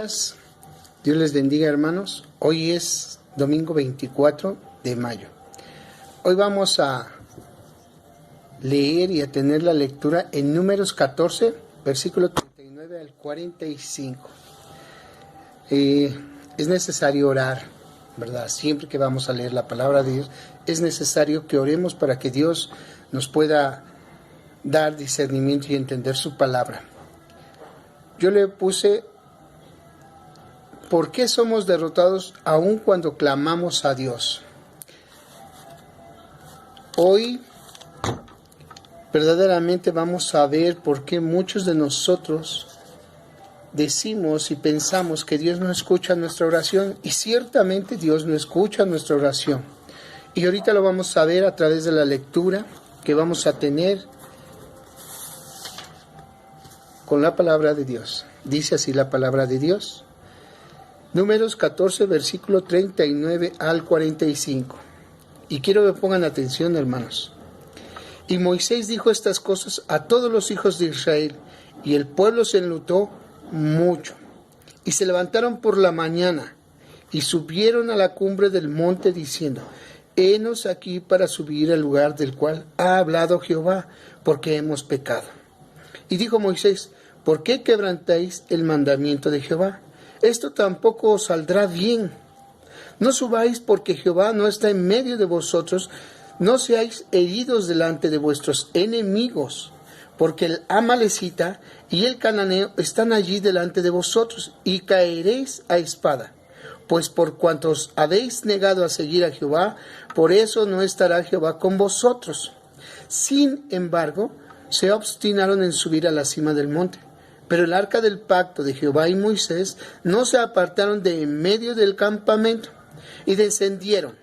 Dios les bendiga, hermanos. Hoy es domingo 24 de mayo. Hoy vamos a leer y a tener la lectura en Números 14, versículo 39 al 45. Es necesario orar, ¿verdad? Siempre que vamos a leer la palabra de Dios, es necesario que oremos para que Dios nos pueda dar discernimiento y entender su palabra. Yo le puse: ¿por qué somos derrotados aun cuando clamamos a Dios? Hoy verdaderamente vamos a ver por qué muchos de nosotros decimos y pensamos que Dios no escucha nuestra oración, y ciertamente Dios no escucha nuestra oración. Y ahorita lo vamos a ver a través de la lectura que vamos a tener con la palabra de Dios. Dice así la palabra de Dios. Números 14, versículo 39 al 45. Y quiero que pongan atención, hermanos. Y Moisés dijo estas cosas a todos los hijos de Israel, y el pueblo se enlutó mucho. Y se levantaron por la mañana, y subieron a la cumbre del monte, diciendo: Henos aquí para subir al lugar del cual ha hablado Jehová, porque hemos pecado. Y dijo Moisés: ¿por qué quebrantáis el mandamiento de Jehová? Esto tampoco os saldrá bien. No subáis, porque Jehová no está en medio de vosotros. No seáis heridos delante de vuestros enemigos, porque el amalecita y el cananeo están allí delante de vosotros, y caeréis a espada. Pues por cuanto os habéis negado a seguir a Jehová, por eso no estará Jehová con vosotros. Sin embargo, se obstinaron en subir a la cima del monte. Pero el arca del pacto de Jehová y Moisés no se apartaron de en medio del campamento, y descendieron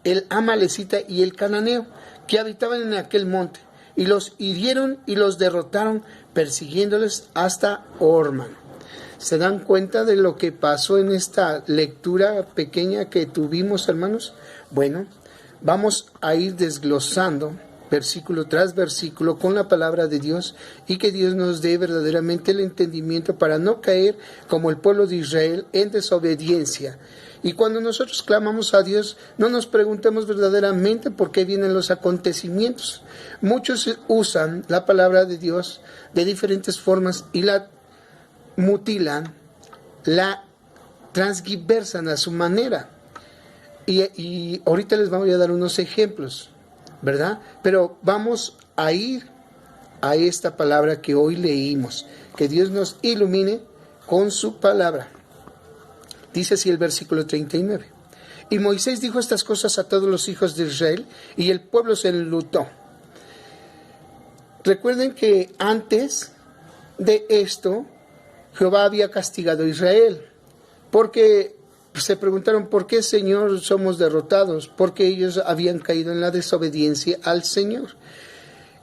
el amalecita y el cananeo que habitaban en aquel monte, y los hirieron y los derrotaron, persiguiéndoles hasta Horma. ¿Se dan cuenta de lo que pasó en esta lectura pequeña que tuvimos, hermanos? Bueno, vamos a ir desglosando versículo tras versículo con la palabra de Dios, y que Dios nos dé verdaderamente el entendimiento para no caer como el pueblo de Israel en desobediencia. Y cuando nosotros clamamos a Dios, no nos preguntemos verdaderamente por qué vienen los acontecimientos. Muchos usan la palabra de Dios de diferentes formas y la mutilan, la transgiversan a su manera. Y ahorita les voy a dar unos ejemplos, ¿verdad? Pero vamos a ir a esta palabra que hoy leímos. Que Dios nos ilumine con su palabra. Dice así el versículo 39. Y Moisés dijo estas cosas a todos los hijos de Israel, y el pueblo se enlutó. Recuerden que antes de esto, Jehová había castigado a Israel, porque se preguntaron: ¿por qué, Señor, somos derrotados? Porque ellos habían caído en la desobediencia al Señor.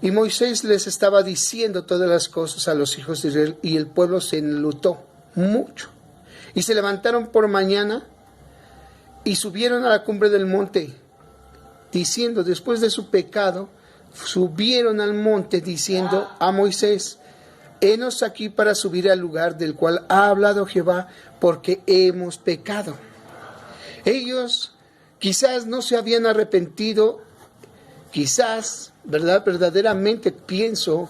Y Moisés les estaba diciendo todas las cosas a los hijos de Israel, y el pueblo se enlutó mucho. Y se levantaron por mañana y subieron a la cumbre del monte, diciendo, después de su pecado, subieron al monte diciendo a Moisés: Henos aquí para subir al lugar del cual ha hablado Jehová, porque hemos pecado. Ellos quizás no se habían arrepentido, quizás, ¿verdad? Verdaderamente pienso,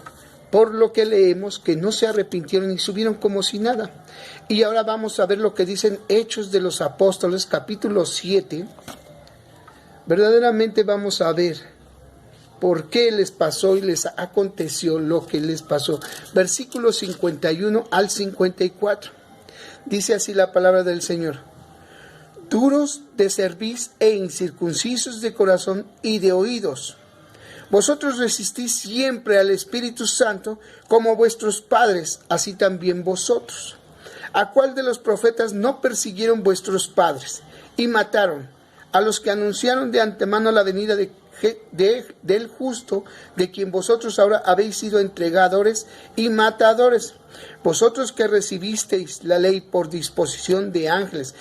por lo que leemos, que no se arrepintieron y subieron como si nada. Y ahora vamos a ver lo que dicen Hechos de los Apóstoles, capítulo 7. Verdaderamente vamos a ver por qué les pasó y les aconteció lo que les pasó. Versículos 51 al 54. Dice así la palabra del Señor: duros de cerviz e incircuncisos de corazón y de oídos, vosotros resistís siempre al Espíritu Santo, como vuestros padres, así también vosotros. ¿A cuál de los profetas no persiguieron vuestros padres y mataron a los que anunciaron de antemano la venida del justo, de quien vosotros ahora habéis sido entregadores y matadores? Vosotros que recibisteis la ley por disposición de ángeles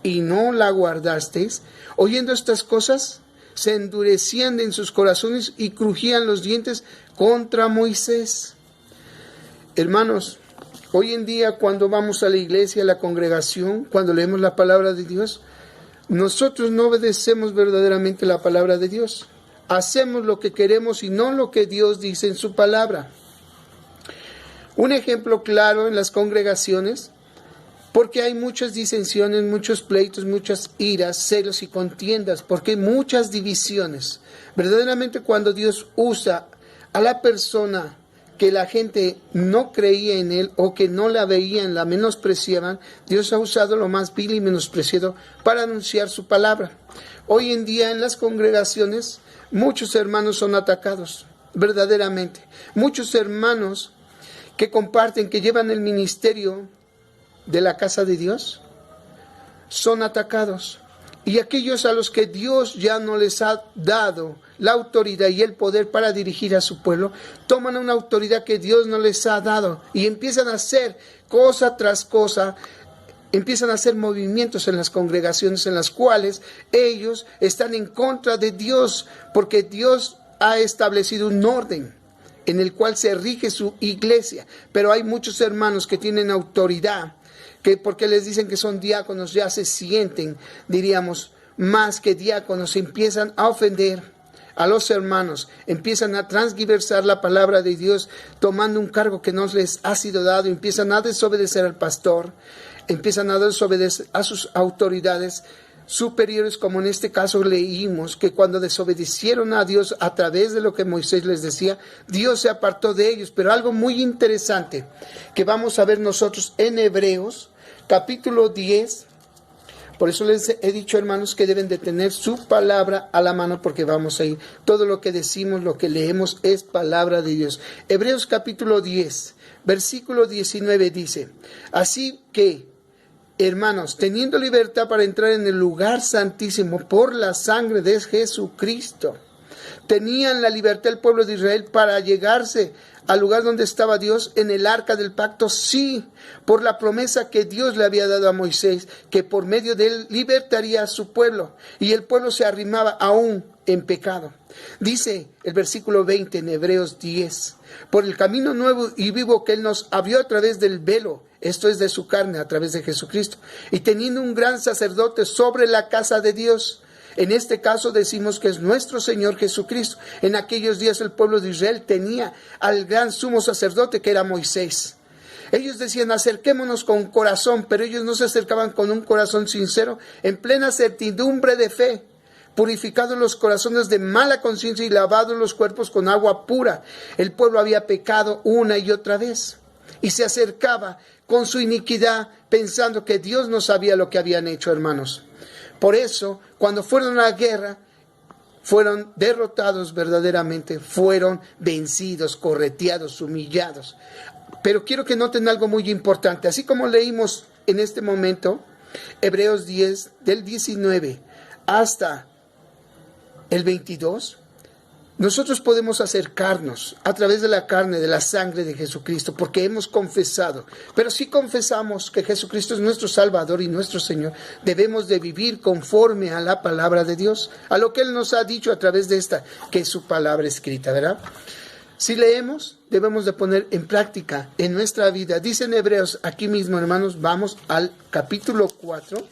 y no la guardasteis, oyendo estas cosas, se endurecían en sus corazones y crujían los dientes contra Moisés. Hermanos, Hoy en día, cuando vamos a la iglesia, a la congregación, cuando leemos la palabra de Dios, nosotros no obedecemos verdaderamente la palabra de Dios. Hacemos lo que queremos y no lo que Dios dice en su palabra. Un ejemplo claro en las congregaciones, porque hay muchas disensiones, muchos pleitos, muchas iras, celos y contiendas, porque hay muchas divisiones. Verdaderamente, cuando Dios usa a la persona que la gente no creía en él o que no la veían, la menospreciaban, Dios ha usado lo más vil y menospreciado para anunciar su palabra. Hoy en día en las congregaciones muchos hermanos son atacados, verdaderamente. Muchos hermanos que comparten, que llevan el ministerio de la casa de Dios, son atacados. Y aquellos a los que Dios ya no les ha dado la autoridad y el poder para dirigir a su pueblo, toman una autoridad que Dios no les ha dado y empiezan a hacer cosa tras cosa, empiezan a hacer movimientos en las congregaciones en las cuales ellos están en contra de Dios, porque Dios ha establecido un orden en el cual se rige su iglesia. Pero hay muchos hermanos que tienen autoridad, que porque les dicen que son diáconos ya se sienten, diríamos, más que diáconos, empiezan a ofender a los hermanos, empiezan a transgiversar la palabra de Dios, tomando un cargo que no les ha sido dado, empiezan a desobedecer al pastor, empiezan a desobedecer a sus autoridades superiores, como en este caso leímos, que cuando desobedecieron a Dios a través de lo que Moisés les decía, Dios se apartó de ellos. Pero algo muy interesante que vamos a ver nosotros en Hebreos, capítulo 10, por eso les he dicho, hermanos, que deben de tener su palabra a la mano, porque vamos a ir, todo lo que decimos, lo que leemos es palabra de Dios. Hebreos capítulo 10, versículo 19 dice: así que, hermanos, teniendo libertad para entrar en el lugar santísimo por la sangre de Jesucristo, tenían la libertad el pueblo de Israel para llegarse al lugar donde estaba Dios en el arca del pacto, sí, por la promesa que Dios le había dado a Moisés, que por medio de él libertaría a su pueblo, y el pueblo se arrimaba aún en pecado. Dice el versículo 20 en Hebreos 10, por el camino nuevo y vivo que él nos abrió a través del velo, esto es de su carne, a través de Jesucristo, y teniendo un gran sacerdote sobre la casa de Dios. En este caso decimos que es nuestro Señor Jesucristo. En aquellos días el pueblo de Israel tenía al gran sumo sacerdote que era Moisés. Ellos decían: acerquémonos con corazón, pero ellos no se acercaban con un corazón sincero, en plena certidumbre de fe, purificados los corazones de mala conciencia y lavados los cuerpos con agua pura. El pueblo había pecado una y otra vez y se acercaba con su iniquidad, pensando que Dios no sabía lo que habían hecho, hermanos. Por eso, cuando fueron a la guerra, fueron derrotados verdaderamente, fueron vencidos, correteados, humillados. Pero quiero que noten algo muy importante. Así como leímos en este momento, Hebreos 10, del 19 hasta el 22, nosotros podemos acercarnos a través de la carne, de la sangre de Jesucristo, porque hemos confesado. Pero si confesamos que Jesucristo es nuestro Salvador y nuestro Señor, debemos de vivir conforme a la palabra de Dios, a lo que Él nos ha dicho a través de esta, que es su palabra escrita, ¿verdad? Si leemos, debemos de poner en práctica en nuestra vida. Dice en Hebreos, aquí mismo, hermanos, vamos al capítulo 4,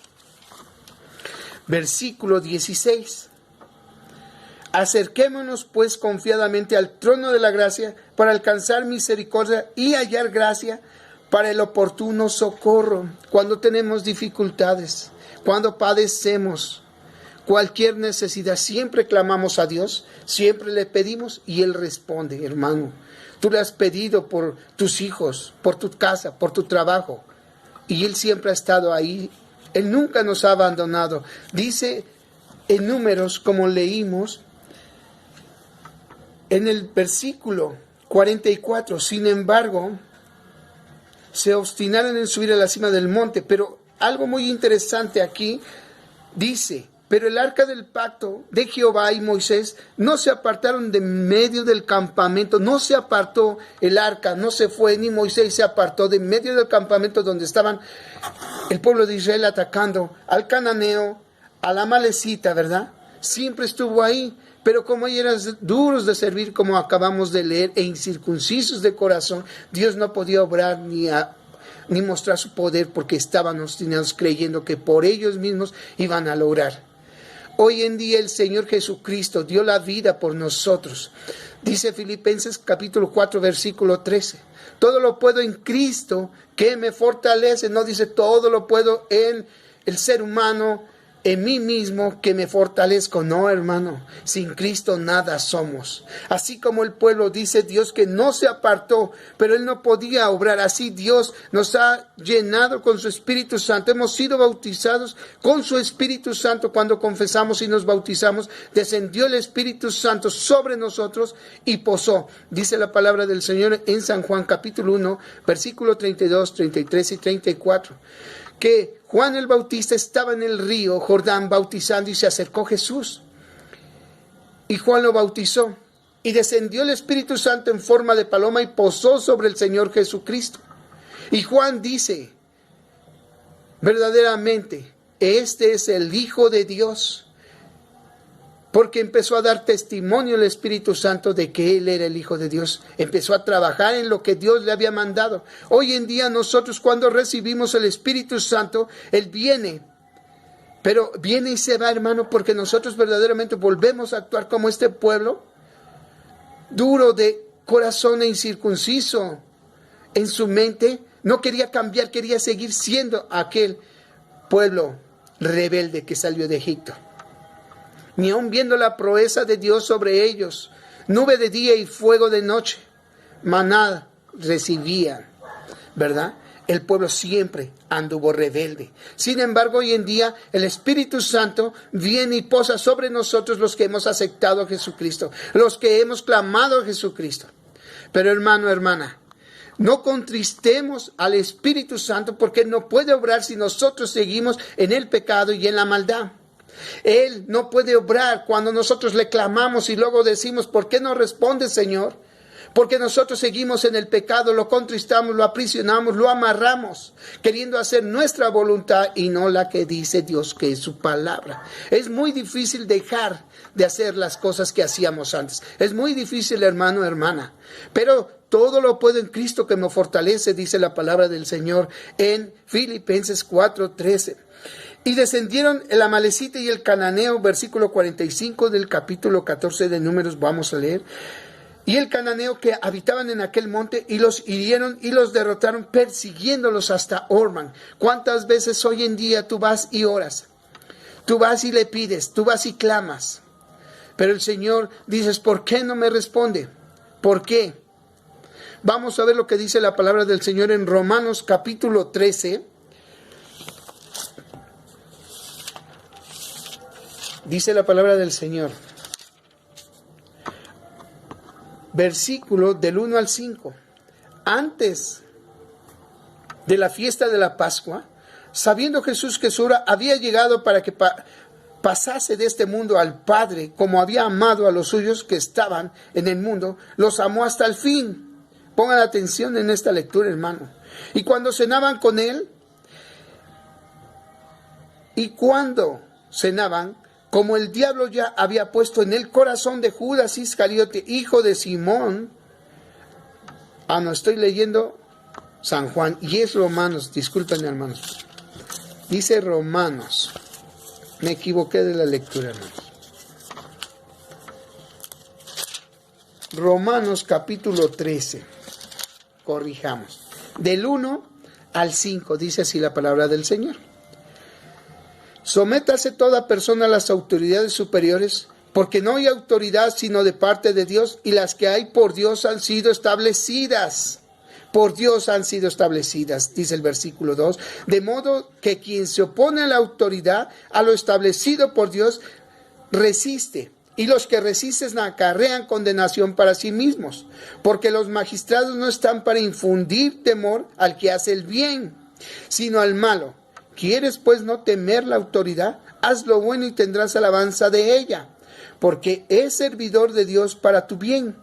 versículo 16. Acerquémonos pues confiadamente al trono de la gracia para alcanzar misericordia y hallar gracia para el oportuno socorro. Cuando tenemos dificultades, cuando padecemos cualquier necesidad, siempre clamamos a Dios, siempre le pedimos y Él responde, hermano. Tú le has pedido por tus hijos, por tu casa, por tu trabajo, y Él siempre ha estado ahí. Él nunca nos ha abandonado. Dice en Números, como leímos, en el versículo 44, sin embargo, se obstinaron en subir a la cima del monte. Pero algo muy interesante aquí, dice: pero el arca del pacto de Jehová y Moisés no se apartaron de medio del campamento. No se apartó el arca, no se fue, ni Moisés se apartó de medio del campamento donde estaban el pueblo de Israel atacando al cananeo, a la amalecita, ¿verdad? Siempre estuvo ahí. Pero como ellos eran duros de servir, como acabamos de leer, e incircuncisos de corazón, Dios no podía obrar ni ni mostrar su poder, porque estaban obstinados creyendo que por ellos mismos iban a lograr. Hoy en día el Señor Jesucristo dio la vida por nosotros. Dice Filipenses capítulo 4 versículo 13. Todo lo puedo en Cristo que me fortalece. No dice todo lo puedo en el ser humano, en mí mismo que me fortalezco. No, hermano, sin Cristo nada somos. Así como el pueblo dice Dios que no se apartó, pero Él no podía obrar. Así Dios nos ha llenado con su Espíritu Santo. Hemos sido bautizados con su Espíritu Santo. Cuando confesamos y nos bautizamos, descendió el Espíritu Santo sobre nosotros y posó. Dice la palabra del Señor en San Juan capítulo 1, versículo 32, 33 y 34. Que Juan el Bautista estaba en el río Jordán bautizando y se acercó Jesús. Y Juan lo bautizó. Y descendió el Espíritu Santo en forma de paloma y posó sobre el Señor Jesucristo. Y Juan dice, verdaderamente, este es el Hijo de Dios. Porque empezó a dar testimonio el Espíritu Santo de que Él era el Hijo de Dios. Empezó a trabajar en lo que Dios le había mandado. Hoy en día nosotros cuando recibimos el Espíritu Santo, Él viene. Pero viene y se va, hermano, porque nosotros verdaderamente volvemos a actuar como este pueblo. Duro de corazón e incircunciso en su mente. No quería cambiar, quería seguir siendo aquel pueblo rebelde que salió de Egipto. Ni aun viendo la proeza de Dios sobre ellos, nube de día y fuego de noche, maná recibían, ¿verdad? El pueblo siempre anduvo rebelde. Sin embargo, hoy en día el Espíritu Santo viene y posa sobre nosotros los que hemos aceptado a Jesucristo, los que hemos clamado a Jesucristo. Pero hermano, hermana, no contristemos al Espíritu Santo porque Él no puede obrar si nosotros seguimos en el pecado y en la maldad. Él no puede obrar cuando nosotros le clamamos y luego decimos, ¿por qué no responde, Señor? Porque nosotros seguimos en el pecado, lo contristamos, lo aprisionamos, lo amarramos, queriendo hacer nuestra voluntad y no la que dice Dios, que es su palabra. Es muy difícil dejar de hacer las cosas que hacíamos antes. Es muy difícil, hermano, hermana. Pero todo lo puedo en Cristo que me fortalece, dice la palabra del Señor en Filipenses 4:13. Y descendieron el amalecita y el cananeo, versículo 45 del capítulo 14 de Números, vamos a leer. Y el cananeo que habitaban en aquel monte y los hirieron y los derrotaron persiguiéndolos hasta Orman. ¿Cuántas veces hoy en día tú vas y oras? Tú vas y le pides, tú vas y clamas. Pero el Señor dices, ¿por qué no me responde? ¿Por qué? Vamos a ver lo que dice la palabra del Señor en Romanos capítulo 13. Dice la palabra del Señor, versículo del 1 al 5. Antes de la fiesta de la Pascua, sabiendo Jesús que su hora había llegado para que pasase de este mundo al Padre, como había amado a los suyos que estaban en el mundo, los amó hasta el fin. Pongan atención en esta lectura, hermano. Y cuando cenaban, como el diablo ya había puesto en el corazón de Judas Iscariote, hijo de Simón. No estoy leyendo San Juan, y es Romanos, disculpen, hermanos. Dice Romanos. Me equivoqué de la lectura, hermanos. Romanos capítulo 13. Corrijamos. Del 1 al 5, dice así la palabra del Señor. Sométase toda persona a las autoridades superiores, porque no hay autoridad sino de parte de Dios, y las que hay por Dios han sido establecidas. Por Dios han sido establecidas, dice el versículo 2. De modo que quien se opone a la autoridad, a lo establecido por Dios, resiste. Y los que resisten acarrean condenación para sí mismos, porque los magistrados no están para infundir temor al que hace el bien, sino al malo. ¿Quieres pues no temer la autoridad? Haz lo bueno y tendrás alabanza de ella, porque es servidor de Dios para tu bien.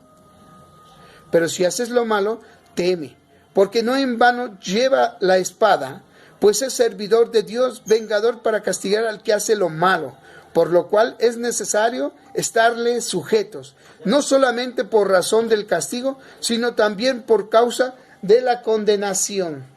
Pero si haces lo malo, teme, porque no en vano lleva la espada, pues es servidor de Dios, vengador para castigar al que hace lo malo, por lo cual es necesario estarle sujetos, no solamente por razón del castigo, sino también por causa de la condenación.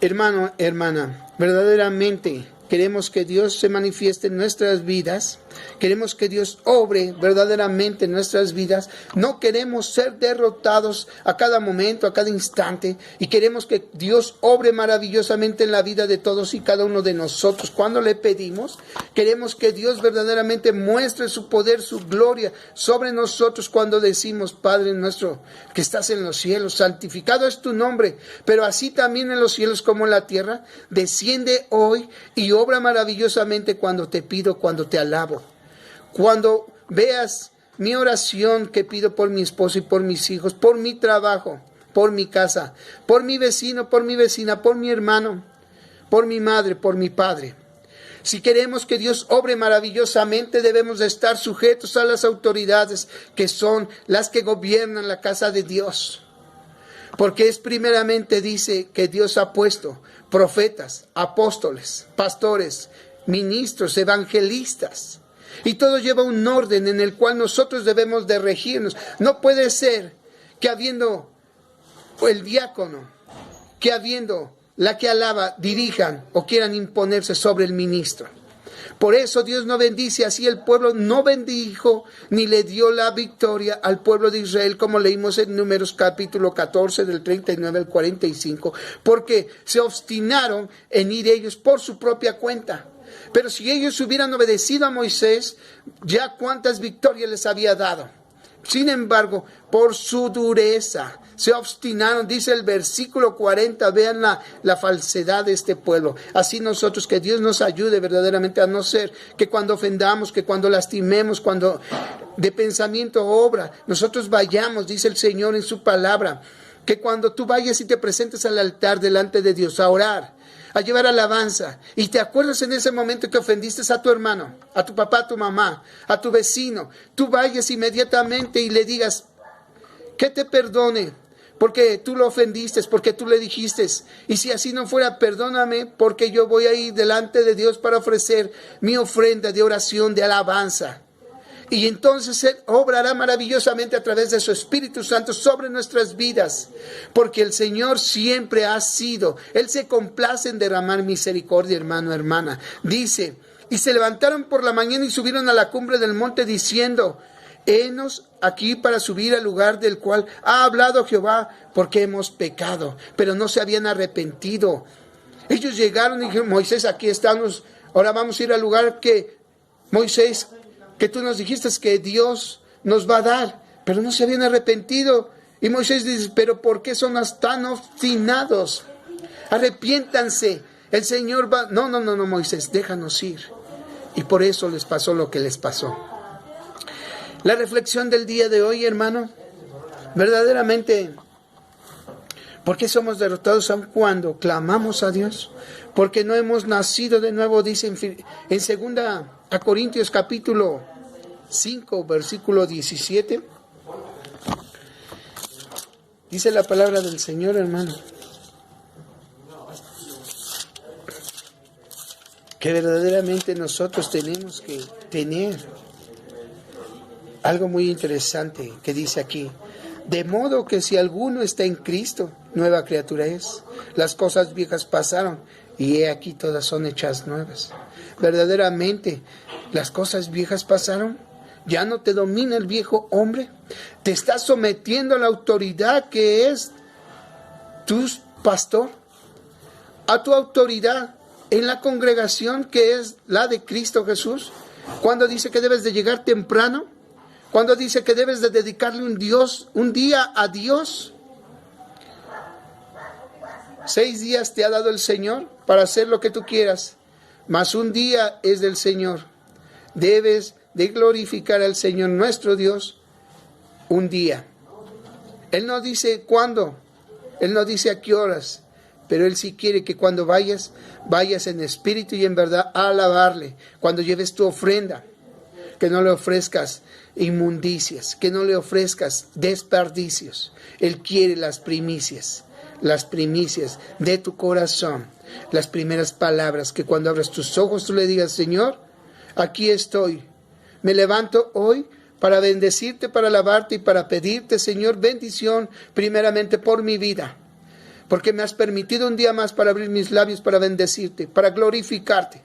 Hermano, hermana, verdaderamente queremos que Dios se manifieste en nuestras vidas. Queremos que Dios obre verdaderamente en nuestras vidas. No queremos ser derrotados a cada momento, a cada instante. Y queremos que Dios obre maravillosamente en la vida de todos y cada uno de nosotros. Cuando le pedimos, queremos que Dios verdaderamente muestre su poder, su gloria sobre nosotros. Cuando decimos, Padre nuestro que estás en los cielos, santificado es tu nombre. Pero así también en los cielos como en la tierra, desciende hoy y obra maravillosamente cuando te pido, cuando te alabo. Cuando veas mi oración que pido por mi esposo y por mis hijos, por mi trabajo, por mi casa, por mi vecino, por mi vecina, por mi hermano, por mi madre, por mi padre. Si queremos que Dios obre maravillosamente, debemos de estar sujetos a las autoridades que son las que gobiernan la casa de Dios. Porque es primeramente, dice, que Dios ha puesto profetas, apóstoles, pastores, ministros, evangelistas. Y todo lleva un orden en el cual nosotros debemos de regirnos. No puede ser que habiendo el diácono, que habiendo la que alaba, dirijan o quieran imponerse sobre el ministro. Por eso Dios no bendice, así el pueblo no bendijo ni le dio la victoria al pueblo de Israel, como leímos en Números capítulo 14 del 39 al 45, porque se obstinaron en ir ellos por su propia cuenta. Pero si ellos hubieran obedecido a Moisés, ya cuántas victorias les había dado. Sin embargo, por su dureza, se obstinaron, dice el versículo 40, vean la falsedad de este pueblo. Así nosotros, que Dios nos ayude verdaderamente a no ser que cuando ofendamos, que cuando lastimemos, cuando de pensamiento o obra, nosotros vayamos, dice el Señor en su palabra, que cuando tú vayas y te presentes al altar delante de Dios a orar, a llevar alabanza, y te acuerdas en ese momento que ofendiste a tu hermano, a tu papá, a tu mamá, a tu vecino, tú vayas inmediatamente y le digas que te perdone, porque tú lo ofendiste, porque tú le dijiste, y si así no fuera, perdóname, porque yo voy a ir delante de Dios para ofrecer mi ofrenda de oración, de alabanza. Y entonces Él obrará maravillosamente a través de su Espíritu Santo sobre nuestras vidas. Porque el Señor siempre ha sido. Él se complace en derramar misericordia, hermano, hermana. Dice, y se levantaron por la mañana y subieron a la cumbre del monte diciendo, henos aquí para subir al lugar del cual ha hablado Jehová, porque hemos pecado. Pero no se habían arrepentido. Ellos llegaron y dijeron, Moisés, aquí estamos. Ahora vamos a ir al lugar que Moisés, que tú nos dijiste que Dios nos va a dar, pero no se habían arrepentido. Y Moisés dice, pero ¿por qué son tan obstinados? Arrepiéntanse. El Señor va, no, Moisés, déjanos ir. Y por eso les pasó lo que les pasó. La reflexión del día de hoy, hermano, verdaderamente, ¿por qué somos derrotados aun cuando clamamos a Dios? Porque no hemos nacido de nuevo, dice en 2 Corintios capítulo 5, versículo 17. Dice la palabra del Señor, hermano, que verdaderamente nosotros tenemos que tener algo muy interesante que dice aquí. De modo que si alguno está en Cristo, nueva criatura es. Las cosas viejas pasaron y he aquí todas son hechas nuevas. Verdaderamente, las cosas viejas pasaron. Ya no te domina el viejo hombre. Te estás sometiendo a la autoridad que es tu pastor, a tu autoridad en la congregación que es la de Cristo Jesús. Cuando dice que debes de llegar temprano, cuando dice que debes de dedicarle un día a Dios. 6 días te ha dado el Señor para hacer lo que tú quieras, mas un día es del Señor. Debes de glorificar al Señor nuestro Dios un día. Él no dice cuándo, Él no dice a qué horas, pero Él sí quiere que cuando vayas en espíritu y en verdad a alabarle. Cuando lleves tu ofrenda, que no le ofrezcas inmundicias, que no le ofrezcas desperdicios. Él quiere las primicias de tu corazón, las primeras palabras, que cuando abras tus ojos tú le digas, Señor, aquí estoy, me levanto hoy para bendecirte, para alabarte y para pedirte, Señor, bendición primeramente por mi vida, porque me has permitido un día más para abrir mis labios, para bendecirte, para glorificarte,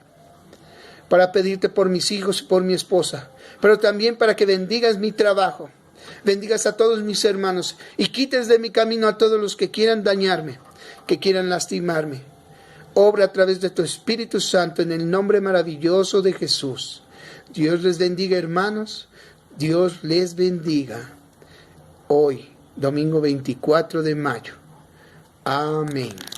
para pedirte por mis hijos y por mi esposa, pero también para que bendigas mi trabajo, bendigas a todos mis hermanos y quites de mi camino a todos los que quieran dañarme, que quieran lastimarme. Obra a través de tu Espíritu Santo en el nombre maravilloso de Jesús. Dios les bendiga, hermanos. Dios les bendiga. Hoy, domingo 24 de mayo. Amén.